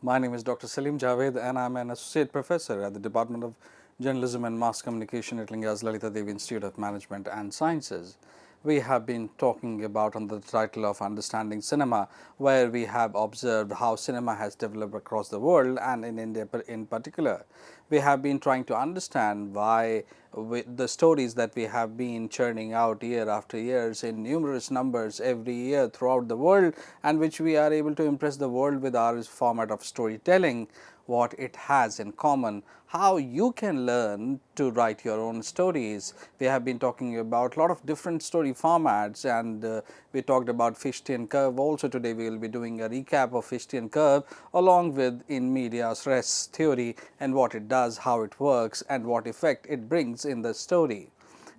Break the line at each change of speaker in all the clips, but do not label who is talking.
My name is Dr. Salim Javed and I am an associate professor at the Department of Journalism and Mass Communication at Linga's Lalita Devi Institute of Management and Sciences. We have been talking about under the title of Understanding Cinema, where we have observed how cinema has developed across the world and in India in particular. We have been trying to understand why the stories that we have been churning out year after years in numerous numbers every year throughout the world, and which we are able to impress the world with our format of storytelling, what it has in common, how you can learn to write your own stories. We have been talking about a lot of different story formats, and we talked about Fishtian curve. Also today we will be doing a recap of Fishtian curve along with in medias res theory and what it does, how it works, and what effect it brings in the story.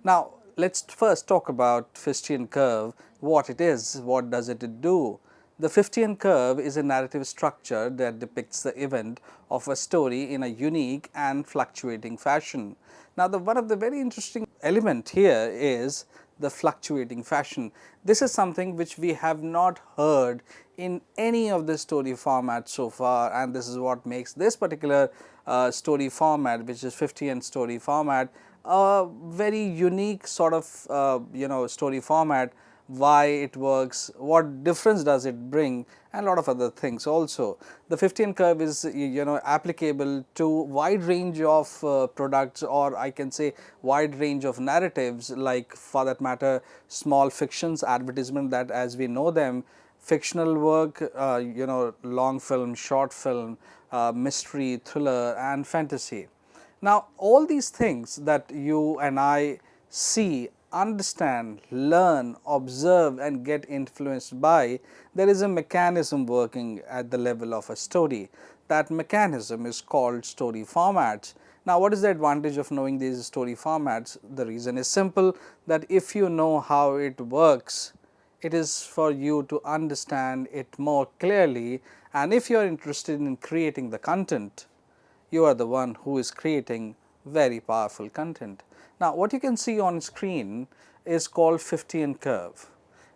Now, let us first talk about Fishtian curve, what it is, what does it do. The Fiftian curve is a narrative structure that depicts the event of a story in a unique and fluctuating fashion. Now, one of the very interesting element here is the fluctuating fashion. This is something which we have not heard in any of the story formats so far, and this is what makes this particular story format, which is 50th story format, a very unique sort of story format. Why it works, what difference does it bring, and a lot of other things also. The 50th curve is applicable to wide range of products, or I can say wide range of narratives, like for that matter small fictions, advertisement, that as we know them, fictional work, long film, short film, mystery, thriller and fantasy. Now, all these things that you and I see, understand, learn, observe and get influenced by, there is a mechanism working at the level of a story. That mechanism is called story formats. Now, what is the advantage of knowing these story formats? The reason is simple, that if you know how it works, it is for you to understand it more clearly, and if you are interested in creating the content, you are the one who is creating very powerful content. Now, what you can see on screen is called 50th curve.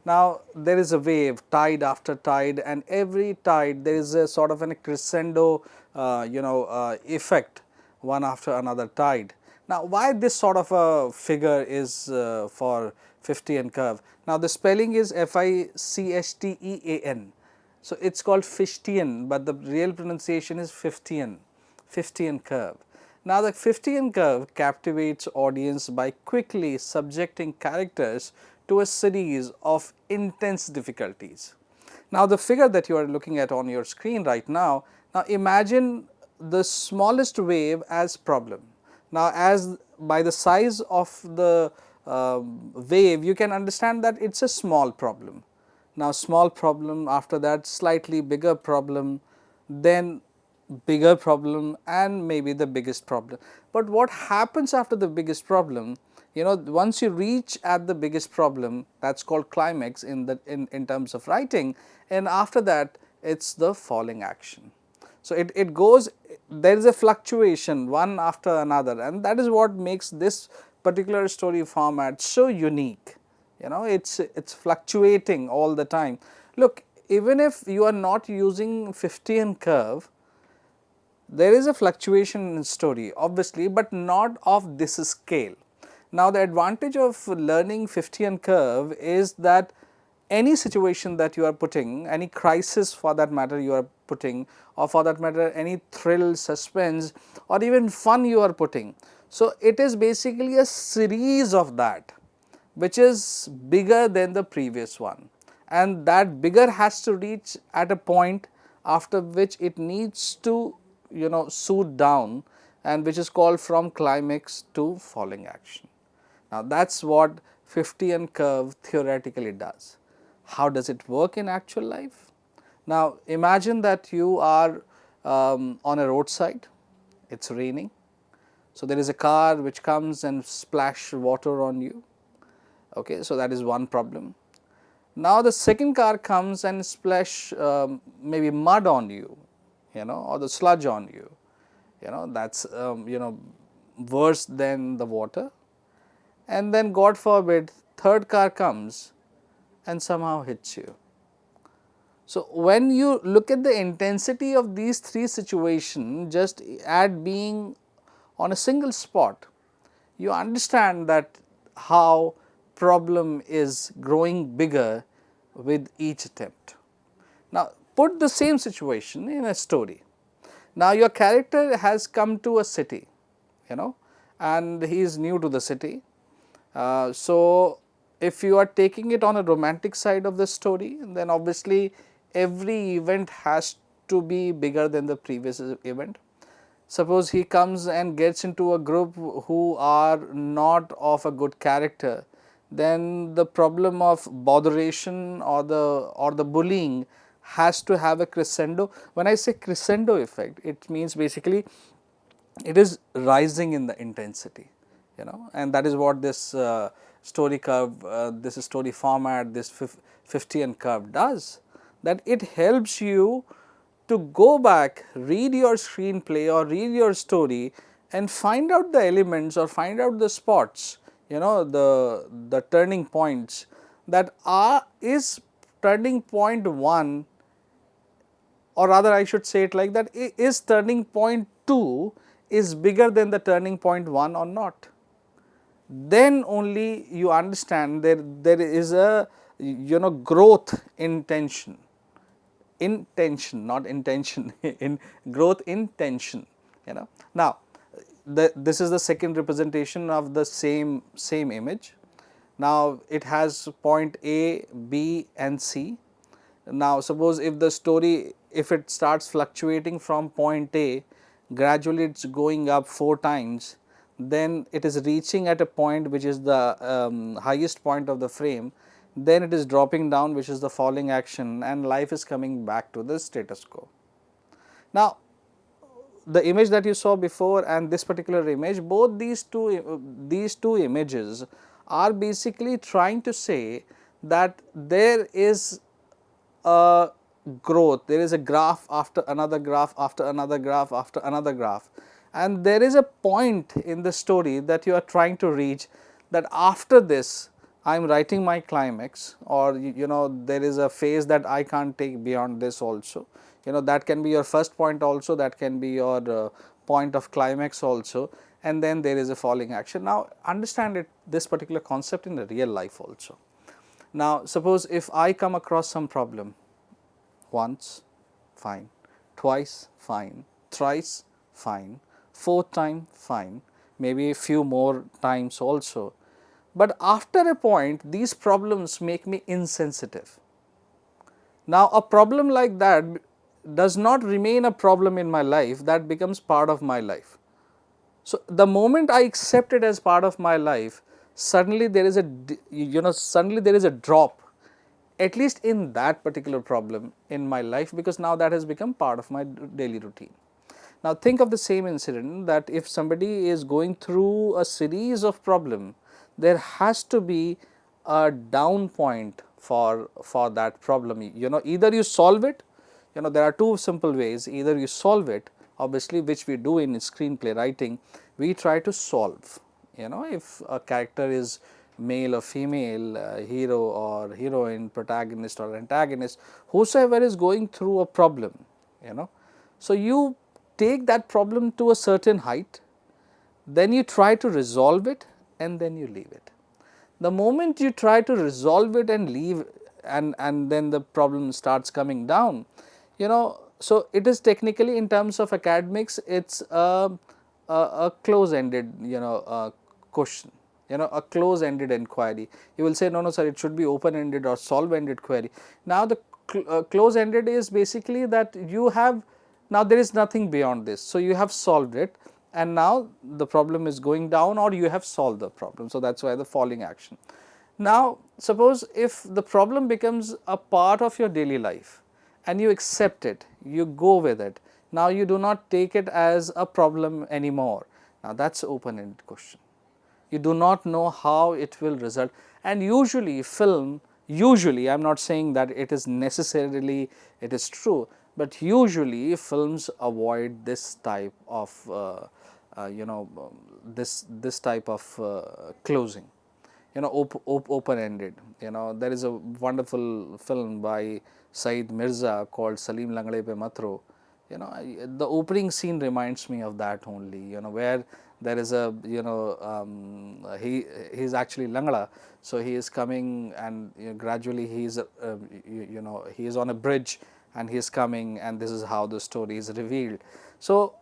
Now, there is a wave, tide after tide, and every tide there is a sort of a crescendo effect, one after another tide. Now, why this sort of a figure is for 50th curve? Now, the spelling is Fichthean. So, it is called Fishtian, but the real pronunciation is 50th. 50th curve. Now, the 50th curve captivates audience by quickly subjecting characters to a series of intense difficulties. Now, the figure that you are looking at on your screen right now, now imagine the smallest wave as problem. Now, as by the size of the wave, you can understand that it is a small problem. Now, small problem, after that slightly bigger problem, then bigger problem, and maybe the biggest problem. But what happens after the biggest problem? Once you reach at the biggest problem, that is called climax in terms of writing, and after that it is the falling action. So, it goes, there is a fluctuation one after another, and that is what makes this particular story format so unique. It's fluctuating all the time. Look, even if you are not using 50th curve, there is a fluctuation in story obviously, but not of this scale. Now, the advantage of learning 50th curve is that any situation that you are putting, any crisis for that matter you are putting, or for that matter any thrill, suspense or even fun you are putting. So, it is basically a series of that which is bigger than the previous one, and that bigger has to reach at a point after which it needs to suit down, and which is called from climax to falling action. Now, that is what 50th curve theoretically does. How does it work in actual life? Now, imagine that you are on a roadside, it is raining. So, there is a car which comes and splash water on you. Okay, so, that is one problem. Now, the second car comes and splash maybe mud on you, or the sludge on you, that is worse than the water. And then God forbid third car comes and somehow hits you. So, when you look at the intensity of these three situations just at being on a single spot, you understand that how problem is growing bigger with each attempt. Now, put the same situation in a story. Now, your character has come to a city, and he is new to the city. So, if you are taking it on a romantic side of the story, then obviously every event has to be bigger than the previous event. Suppose he comes and gets into a group who are not of a good character, then the problem of botheration or the bullying has to have a crescendo. When I say crescendo effect, it means basically it is rising in the intensity, and that is what this story curve, this story format, this 50 curve does, that it helps you to go back, read your screenplay or read your story and find out the elements or find out the spots, the turning points that is turning point 1, or rather I should say it like that, is turning point 2 is bigger than the turning point 1 or not. Then only you understand there is a growth intention, not intention, in growth intention. Now, this is the second representation of the same image. Now, it has point A, B and C. Now, suppose if the story, if it starts fluctuating from point A, gradually it is going up 4 times, then it is reaching at a point which is the highest point of the frame, then it is dropping down, which is the falling action, and life is coming back to the status quo. Now, the image that you saw before and this particular image, both these two images are basically trying to say that there is a growth, there is a graph after another graph after another graph after another graph, and there is a point in the story that you are trying to reach, that after this I am writing my climax, or there is a phase that I can't take beyond this also. That can be your first point also, that can be your point of climax also, and then there is a falling action. Now, understand it, this particular concept in the real life also. Now, suppose if I come across some problem once, fine, twice, fine, thrice, fine, fourth time, fine, maybe a few more times also. But after a point, these problems make me insensitive. Now, a problem like that does not remain a problem in my life, that becomes part of my life. So, the moment I accept it as part of my life, suddenly there is a drop, at least in that particular problem in my life, because now that has become part of my daily routine. Now, think of the same incident, that if somebody is going through a series of problems, there has to be a down point for that problem. Either you solve it, there are two simple ways, either you solve it, obviously, which we do in screenplay writing, we try to solve. If a character is male or female, hero or heroine, protagonist or antagonist, whosoever is going through a problem, so you take that problem to a certain height, then you try to resolve it and then you leave it. The moment you try to resolve it and leave, and then the problem starts coming down, so it is technically, in terms of academics, it's a close ended question, a close ended inquiry. You will say, no sir, it should be open ended or solve ended query. Now, the close ended is basically that you have, now there is nothing beyond this, so you have solved it, and now the problem is going down, or you have solved the problem. So, that is why the falling action. Now, suppose if the problem becomes a part of your daily life and you accept it, you go with it, now you do not take it as a problem anymore. Now, that is open ended question. You do not know how it will result, and usually film, usually I am not saying that it is necessarily, it is true, but usually films avoid this type of this type of closing. open ended. There is a wonderful film by Saeed Mirza called Salim Langale Pe Matro. The opening scene reminds me of that only, where there is a, he is actually Langala, so he is coming, and gradually he is he is on a bridge and he is coming, and this is how the story is revealed. So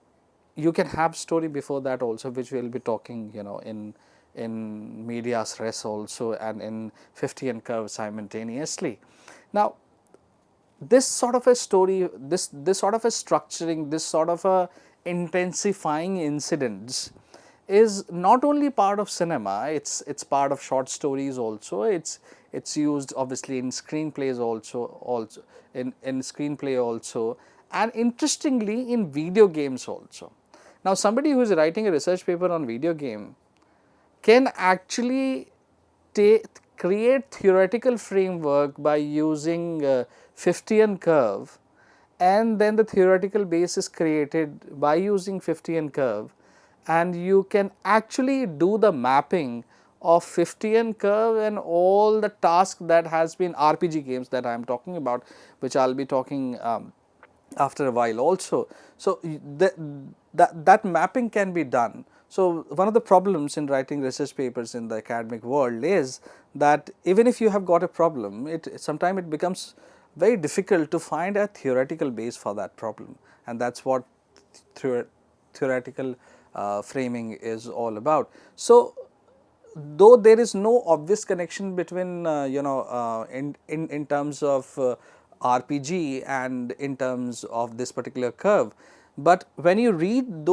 you can have story before that also, which we will be talking, in medias res also, and in 50 and curve simultaneously. Now, this sort of a story, this sort of a structuring, this sort of a intensifying incidents is not only part of cinema, it's part of short stories also. It's used obviously in screenplays also in screenplay also, and interestingly in video games also. Now, somebody who is writing a research paper on video game can actually create theoretical framework by using 50 curve, and then the theoretical base is created by using 50 curve, and you can actually do the mapping of 50 curve and all the tasks that has been RPG games that I am talking about, which I will be talking after a while also. So, that mapping can be done. So, one of the problems in writing research papers in the academic world is that even if you have got a problem, sometimes it becomes very difficult to find a theoretical base for that problem, and that is what theoretical framing is all about. So, though there is no obvious connection between in terms of RPG and in terms of this particular curve, but when you read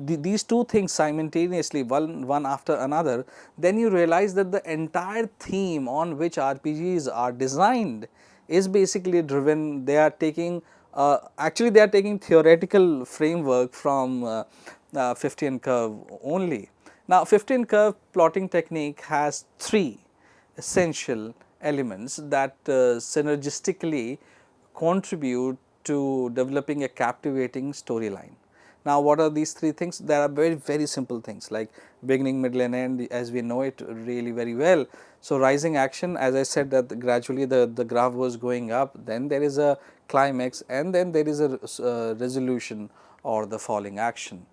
these two things simultaneously, one after another, then you realize that the entire theme on which RPGs are designed is basically driven. They are taking actually they are taking theoretical framework from 50 curve only. Now, 50 curve plotting technique has three essential elements that synergistically contribute to developing a captivating storyline. Now, what are these three things? There are very simple things like beginning, middle and end, as we know it really very well. So, rising action, as I said, that gradually the graph was going up, then there is a climax, and then there is a resolution or the falling action.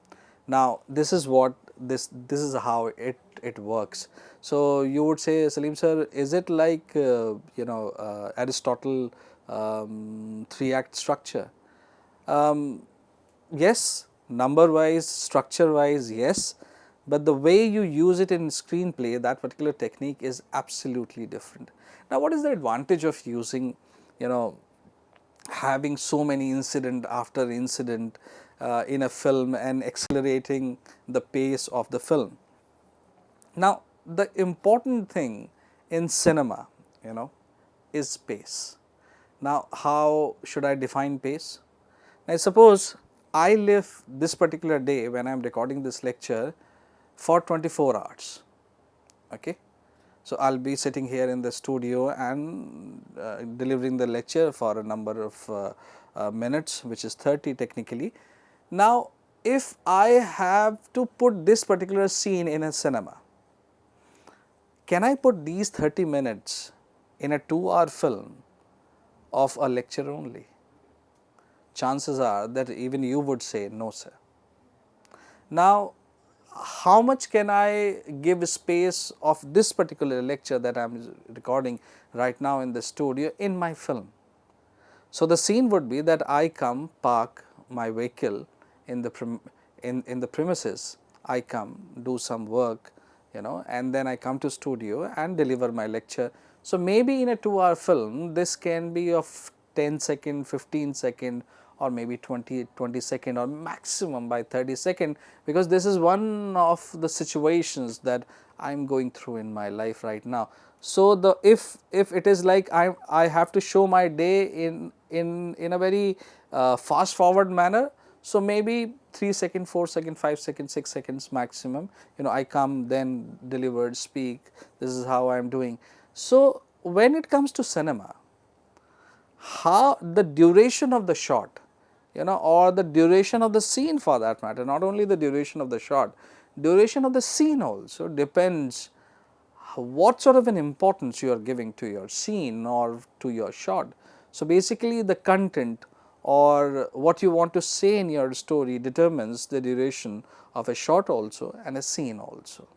Now, this is what this is how it works. So, you would say, Salim sir, is it like Aristotle 3-act structure? Yes, number wise, structure wise, yes, but the way you use it in screenplay, that particular technique is absolutely different. Now, what is the advantage of using, having so many incident after incident in a film and accelerating the pace of the film? Now, the important thing in cinema, is pace. Now, how should I define pace? Now, suppose I live this particular day when I am recording this lecture for 24 hours. Okay. So, I will be sitting here in the studio and delivering the lecture for a number of minutes, which is 30 technically. Now, if I have to put this particular scene in a cinema, can I put these 30 minutes in a 2-hour film of a lecture only? Chances are that even you would say no, sir. Now, how much can I give space of this particular lecture that I am recording right now in the studio in my film? So, the scene would be that I come, park my vehicle in the in the premises, I come, do some work, and then I come to studio and deliver my lecture. So, maybe in a 2-hour film, this can be of 10 second, 15 second, or maybe 20 second, or maximum by 30 second, because this is one of the situations that I am going through in my life right now. So, the if it is like I have to show my day in a very fast forward manner, so maybe 3 second, 4 second, 5 second, 6 seconds maximum, I come, then delivered, speak, this is how I am doing. So, when it comes to cinema, how the duration of the shot, or the duration of the scene for that matter, not only the duration of the shot, duration of the scene also depends what sort of an importance you are giving to your scene or to your shot. So, basically the content or what you want to say in your story determines the duration of a shot also and a scene also.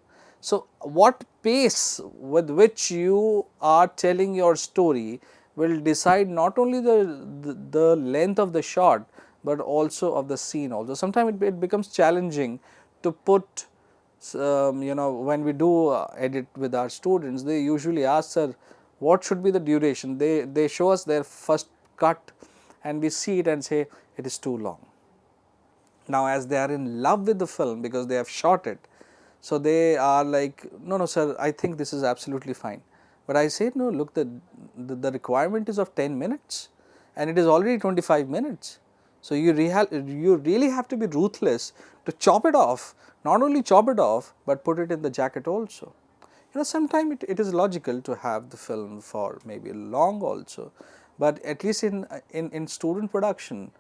So, what pace with which you are telling your story will decide not only the length of the shot, but also of the scene also. Sometimes it becomes challenging to put when we do edit with our students, they usually ask, sir, what should be the duration? They show us their first cut and we see it and say it is too long. Now, as they are in love with the film because they have shot it, so they are like, no, sir, I think this is absolutely fine. But I say, no, look, the requirement is of 10 minutes and it is already 25 minutes. So, you really have to be ruthless to chop it off, not only chop it off, but put it in the jacket also. Sometimes it is logical to have the film for maybe long also, but at least in student production,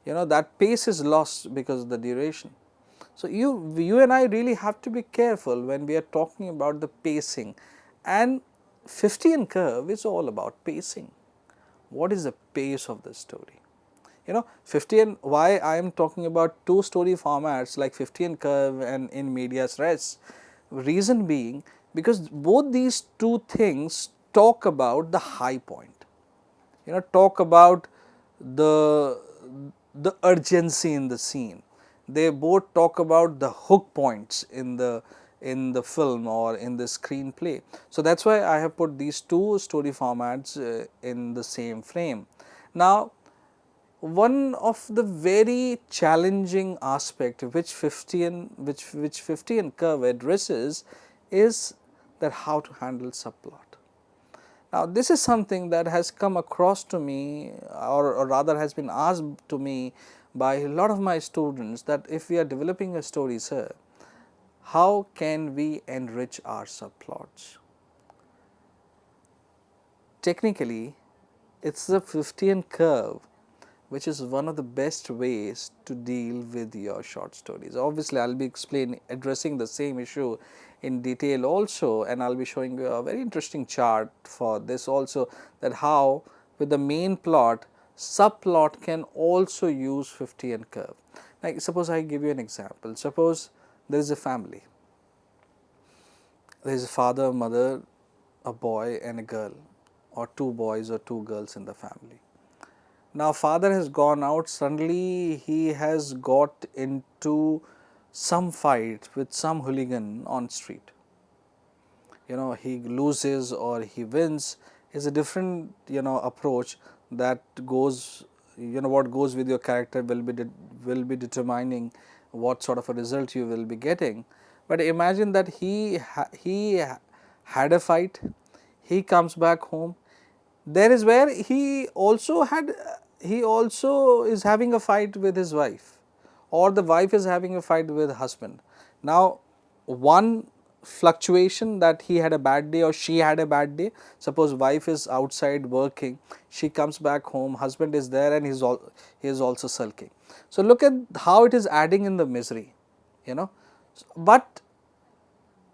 that pace is lost because of the duration. So, you and I really have to be careful when we are talking about the pacing, and 50 curve is all about pacing. What is the pace of the story? 50 why I am talking about two story formats like 50 curve and in medias res, reason being because both these two things talk about the high point, talk about the urgency in the scene. They both talk about the hook points in the film or in the screenplay. So, that is why I have put these two story formats in the same frame. Now, one of the very challenging aspect which 50 curve addresses is that how to handle subplot. Now, this is something that has come across to me or rather has been asked to me by a lot of my students, that if we are developing a story, sir, how can we enrich our subplots? Technically, it is the 50 curve which is one of the best ways to deal with your short stories. Obviously, I will be addressing the same issue in detail also, and I will be showing you a very interesting chart for this also, that how with the main plot, subplot can also use 50 curve. Like suppose I give you an example, suppose there is a family, there is a father, mother, a boy and a girl, or two boys or two girls in the family. Now, father has gone out, suddenly he has got into some fight with some hooligan on street. He loses or he wins is a different, approach that goes, what goes with your character will be determining what sort of a result you will be getting. But imagine that he had a fight, he comes back home, there is where he also is having a fight with his wife, or the wife is having a fight with husband. Now, one fluctuation that he had a bad day or she had a bad day, suppose wife is outside working, she comes back home, husband is there and he is also sulking. So, look at how it is adding in the misery, but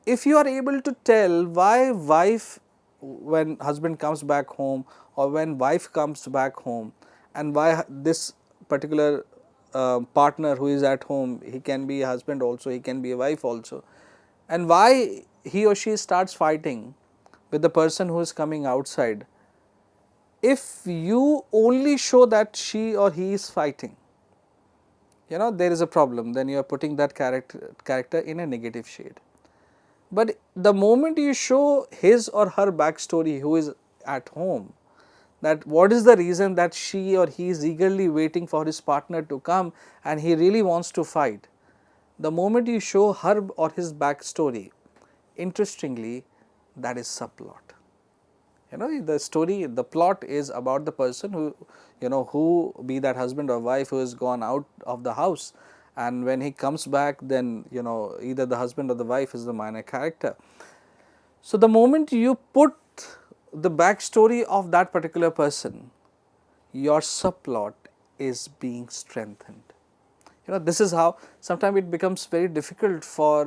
if you are able to tell why wife, when husband comes back home or when wife comes back home, and why this particular partner who is at home, he can be a husband also, he can be a wife also, and why he or she starts fighting with the person who is coming outside. If you only show that she or he is fighting, there is a problem, then you are putting that character in a negative shade. But the moment you show his or her backstory, who is at home, that what is the reason that she or he is eagerly waiting for his partner to come and he really wants to fight, the moment you show her or his backstory, interestingly, that is subplot. The story, the plot is about the person who, who be that husband or wife who has gone out of the house, and when he comes back, then either the husband or the wife is the minor character. So, the moment you put the backstory of that particular person, your subplot is being strengthened. This is how sometimes it becomes very difficult for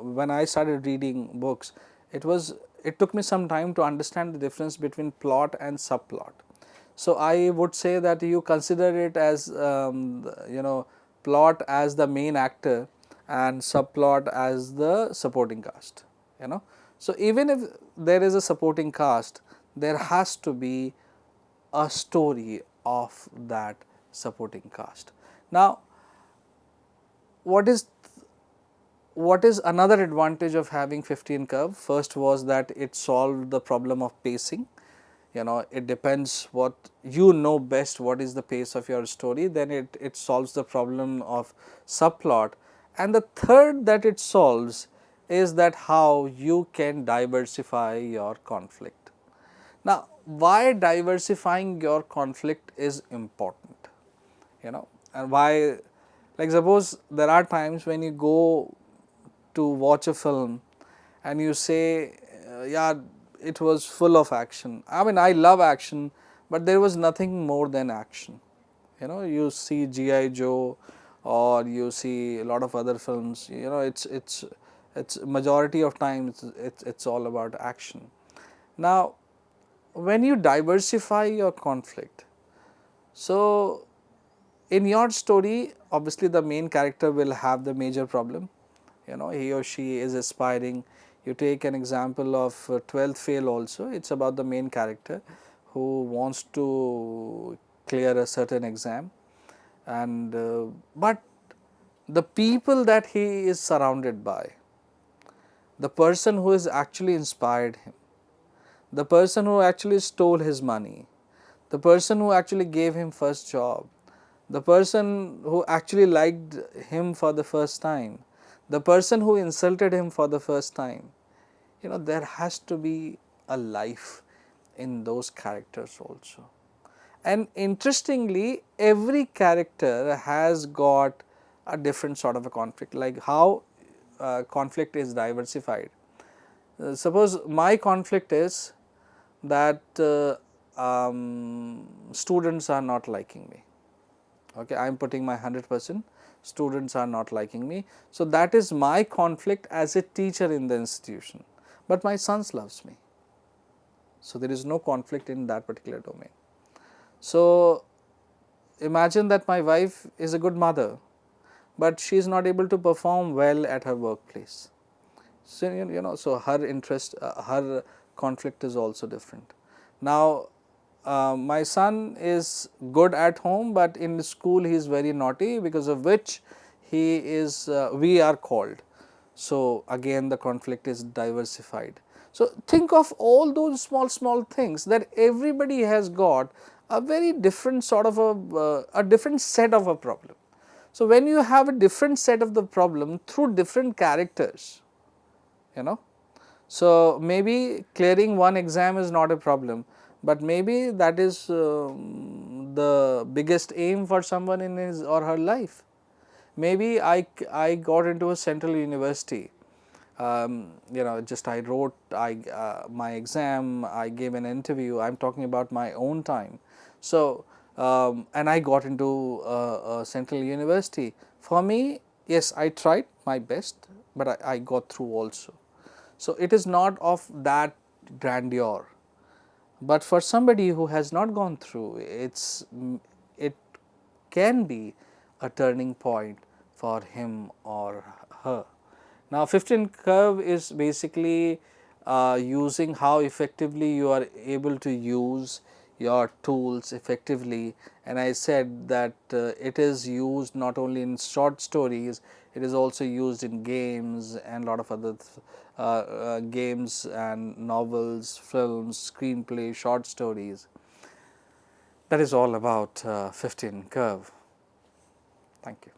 when I started reading books, It was, it took me some time to understand the difference between plot and subplot. So, I would say that you consider it as plot as the main actor and subplot as the supporting cast, you know. So, even if there is a supporting cast, there has to be a story of that supporting cast. Now, what is another advantage of having 15 curve? First was that it solved the problem of pacing. You know, it depends what you know best, what is the pace of your story, then it solves the problem of subplot. And the third that it solves is that how you can diversify your conflict. Now, why diversifying your conflict is important, you know, and why, like suppose there are times when you go to watch a film and you say, yeah, it was full of action. I mean, I love action, but there was nothing more than action. You know, you see G.I. Joe or you see a lot of other films, you know, it's majority of times it's all about action. Now, when you diversify your conflict, so in your story, obviously the main character will have the major problem, you know, he or she is aspiring. You take an example of 12th fail also, it is about the main character who wants to clear a certain exam, and but the people that he is surrounded by, the person who has actually inspired him, the person who actually stole his money, the person who actually gave him first job, the person who actually liked him for the first time, the person who insulted him for the first time, you know, there has to be a life in those characters also. And interestingly, every character has got a different sort of a conflict, like how conflict is diversified. Suppose my conflict is that students are not liking me. Okay, I am putting my 100%, students are not liking me. So, that is my conflict as a teacher in the institution, but my sons loves me. So, there is no conflict in that particular domain. So, imagine that my wife is a good mother, but she is not able to perform well at her workplace. So, you know, so her interest, her conflict is also different. Now, my son is good at home, but in school he is very naughty, because of which he is, we are called. So, again the conflict is diversified. So, think of all those small things that everybody has got a very different sort of a different set of a problem. So, when you have a different set of the problem through different characters, you know, so maybe clearing one exam is not a problem, but maybe that is the biggest aim for someone in his or her life. Maybe I got into a central university, you know, just I wrote my exam, I gave an interview, I am talking about my own time. So, and I got into a central university. For me, yes, I tried my best, but I got through also. So, it is not of that grandeur, but for somebody who has not gone through, it can be a turning point for him or her. Now, 15 curve is basically using how effectively you are able to use your tools effectively, and I said that it is used not only in short stories, it is also used in games and lot of other games and novels, films, screenplay, short stories. That is all about 15 curve. Thank you.